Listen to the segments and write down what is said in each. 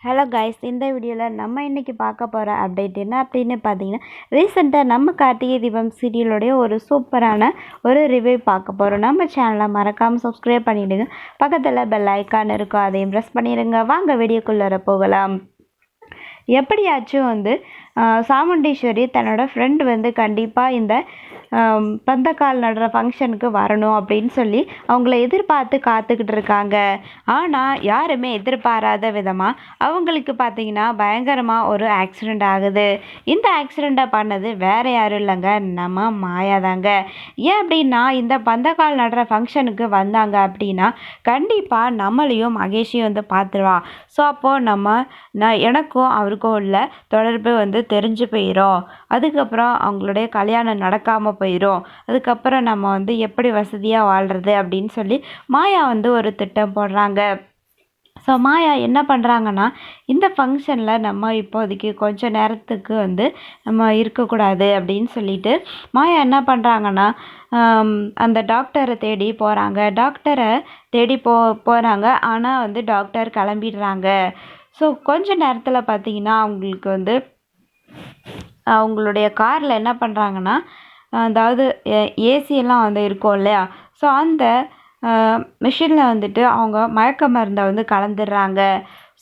Hello guys, இந்த வீடியோவில் நம்ம இன்றைக்கி பார்க்க போகிற அப்டேட் என்ன அப்படின்னு பார்த்தீங்கன்னா, ரீசெண்டாக நம்ம கார்த்திகை தீபம் சீரியலுடைய ஒரு சூப்பரான ஒரு ரிவ்யூ பார்க்க போகிறோம். நம்ம சேனலை மறக்காமல் சப்ஸ்கிரைப் பண்ணிவிடுங்க. பக்கத்தில் பெல் ஐக்கான் இருக்கும், அதையும் ப்ரெஸ் பண்ணிடுங்க. வாங்க வீடியோக்குள்ளே போகலாம். எப்படியாச்சும் சாமுண்டீஸ்வரி தன்னோட ஃப்ரெண்டு கண்டிப்பாக இந்த பந்தக்கால் நடுற ஃபங்க்ஷனுக்கு வரணும் அப்படின்னு சொல்லி அவங்கள எதிர்பார்த்து காத்துக்கிட்டு இருக்காங்க. ஆனால் யாருமே எதிர்பாராத விதமாக அவங்களுக்கு பார்த்திங்கன்னா பயங்கரமாக ஒரு ஆக்சிடெண்ட் ஆகுது. இந்த ஆக்சிடெண்ட்டை பண்ணது வேறு யாரும் இல்லைங்க, நம்ம மாயா தாங்க. ஏன் அப்படின்னா, இந்த பந்தக்கால் நடுற ஃபங்க்ஷனுக்கு வந்தாங்க அப்படின்னா கண்டிப்பாக நம்மளையும் மகேஷையும் பார்த்துருவா. ஸோ அப்போது எனக்கும் அவருக்கும் உள்ள தொடர்பு தெரிஞ்சு போயிடும். அதுக்கப்புறம் அவங்களுடைய கல்யாணம் நடக்காமல் போயிடும். அதுக்கப்புறம் நம்ம எப்படி வசதியாக வாழ்கிறது அப்படின்னு சொல்லி மாயா ஒரு திட்டம் போடுறாங்க. ஸோ மாயா என்ன பண்ணுறாங்கன்னா, இந்த ஃபங்க்ஷனில் நம்ம இப்போதைக்கு கொஞ்சம் நேரத்துக்கு நம்ம இருக்கக்கூடாது அப்படின்னு சொல்லிட்டு மாயா என்ன பண்ணுறாங்கன்னா, அந்த டாக்டரை தேடி போகிறாங்க. டாக்டரை தேடி போகிறாங்க. ஆனால் டாக்டர் கிளம்பிடுறாங்க. ஸோ கொஞ்ச நேரத்தில் பார்த்திங்கன்னா அவங்களுக்கு அவங்களுடைய காரில் என்ன பண்ணுறாங்கன்னா, அதாவது ஏசியெல்லாம் இருக்கும் இல்லையா, ஸோ அந்த மிஷினில் அவங்க மயக்க மருந்தை கலந்துடுறாங்க.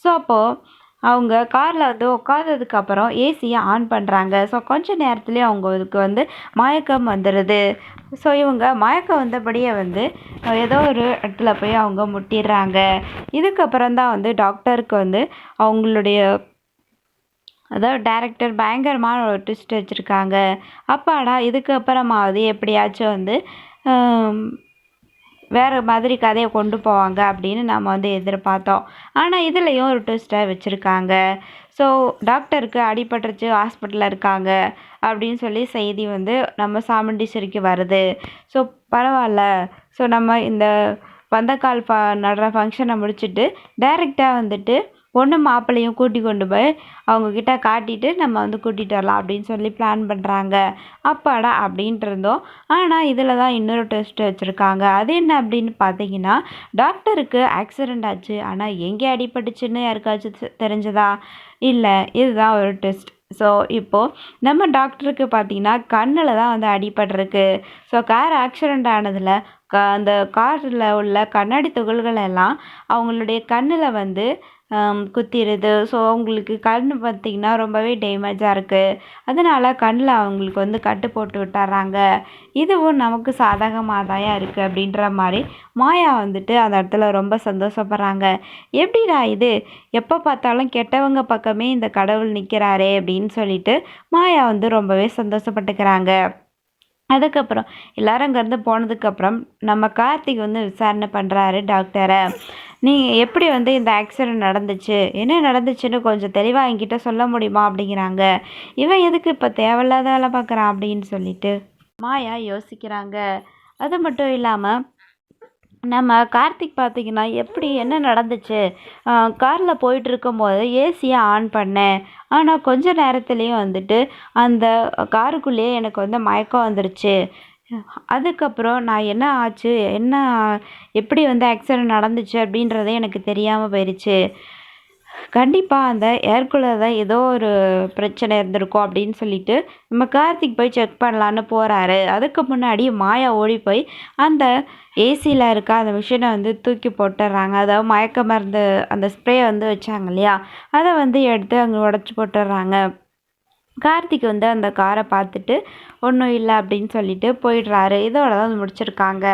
ஸோ அப்போது அவங்க காரில் உட்காந்ததுக்கப்புறம் ஏசியை ஆன் பண்ணுறாங்க. ஸோ கொஞ்சம் நேரத்துலேயே அவங்களுக்கு மயக்கம் வந்துடுது. ஸோ இவங்க மயக்கம் வந்தபடியே ஏதோ ஒரு இடத்துல போய் அவங்க முட்டிடுறாங்க. இதுக்கப்புறம் தான் டாக்டருக்கு அவங்களுடைய அதாவது டைரக்டர் பயங்கரமான ஒரு ட்விஸ்ட் வச்சுருக்காங்க. அப்பாடா, இதுக்கப்புறமாவது எப்படியாச்சும் வேறு மாதிரி கதையை கொண்டு போவாங்க அப்படின்னு நம்ம எதிர்பார்த்தோம். ஆனால் இதுலேயும் ஒரு ட்விஸ்ட்டை வச்சுருக்காங்க. ஸோ டாக்டருக்கு அடிபட்டுருச்சு, ஹாஸ்பிட்டலில் இருக்காங்க அப்படின்னு சொல்லி செய்தி நம்ம சாமுண்டீஸ்வரிக்கு வருது. ஸோ பரவாயில்ல, ஸோ நம்ம இந்த பந்தக்கால் நடுற ஃபங்க்ஷனை முடிச்சுட்டு டைரெக்டாக பொண்ணு மாப்பிள்ளையும் கொண்டு போய் அவங்கக்கிட்ட காட்டிட்டு நம்ம கூட்டிகிட்டு வரலாம் அப்படின்னு சொல்லி பிளான் பண்ணுறாங்க. அப்பாடா அப்படின்ட்டு இருந்தோம். ஆனால் இதில் தான் இன்னொரு டெஸ்ட் வச்சுருக்காங்க. அது என்ன அப்படின்னு பார்த்தீங்கன்னா, டாக்டருக்கு ஆக்சிடெண்ட் ஆச்சு, ஆனால் எங்கே அடிபட்டுச்சுன்னு யாருக்காச்சும் தெரிஞ்சதா? இல்லை, இதுதான் ஒரு டெஸ்ட். ஸோ இப்போது நம்ம டாக்டருக்கு பார்த்திங்கன்னா கண்ணில் தான் அடிபட்டிருக்கு. ஸோ கார் ஆக்சிடெண்ட் ஆனதில் அந்த காரில் உள்ள கண்ணாடி துகள்கள் எல்லாம் அவங்களுடைய கண்ணில் குத்திடுது. ஸோ அவங்களுக்கு கண் பார்த்திங்கன்னா ரொம்பவே டேமேஜாக இருக்குது. அதனால் கண்ணில் அவங்களுக்கு கட்டு போட்டு விட்டுறாங்க. இதுவும் நமக்கு சாதகமாக தான் இருக்குது அப்படின்ற மாதிரி மாயா அந்த இடத்துல ரொம்ப சந்தோஷப்படுறாங்க. எப்படிடா இது, எப்போ பார்த்தாலும் கெட்டவங்க பக்கமே இந்த கடவுள் நிற்கிறாரே அப்படின்னு சொல்லிட்டு மாயா ரொம்பவே சந்தோஷப்பட்டுக்கிறாங்க. அதுக்கப்புறம் எல்லோரும் அங்கேருந்து போனதுக்கப்புறம் நம்ம கார்த்திக் விசாரணை பண்ணுறாரு டாக்டரை. நீங்கள் எப்படி இந்த ஆக்சிடெண்ட் நடந்துச்சு, என்ன நடந்துச்சுன்னு கொஞ்சம் தெளிவாக என்கிட்ட சொல்ல முடியுமா அப்படிங்கிறாங்க. இவன் எதுக்கு இப்போ தேவையில்லாத வேலை பார்க்குறான் அப்படின்னு சொல்லிட்டு மாயா யோசிக்கிறாங்க. அது மட்டும் இல்லாமல் நம்ம கார்த்திக் பார்த்திங்கன்னா எப்படி என்ன நடந்துச்சு, காரில் போயிட்டு இருக்கும்போது ஏசியை ஆன் பண்ணேன், ஆனால் கொஞ்ச நேரத்துலேயும் அந்த காருக்குள்ளேயே எனக்கு மயக்கம் வந்துருச்சு. அதுக்கப்புறம் நான் என்ன ஆச்சு, எப்படி ஆக்சிடெண்ட் நடந்துச்சு அப்படின்றதே எனக்கு தெரியாமல் போயிடுச்சு. கண்டிப்பாக அந்த ஏர்குள்ளே தான் ஏதோ ஒரு பிரச்சனை இருந்திருக்கும் அப்படின்னு சொல்லிட்டு நம்ம கார்த்திக் போய் செக் பண்ணலான்னு போகிறாரு. அதுக்கு முன்னாடி மாயா ஓடி போய் அந்த ஏசியில் இருக்க அந்த மிஷினை தூக்கி போட்டுடுறாங்க. அதாவது மயக்க மருந்து அந்த ஸ்ப்ரே வச்சாங்க இல்லையா, அதை எடுத்து அங்கே உடச்சி போட்டுடுறாங்க. கார்த்திக் அந்த காரை பார்த்துட்டு ஒன்றும் இல்லை அப்படின்னு சொல்லிட்டு போயிடுறாரு. இதோட தான் முடிச்சிருக்காங்க.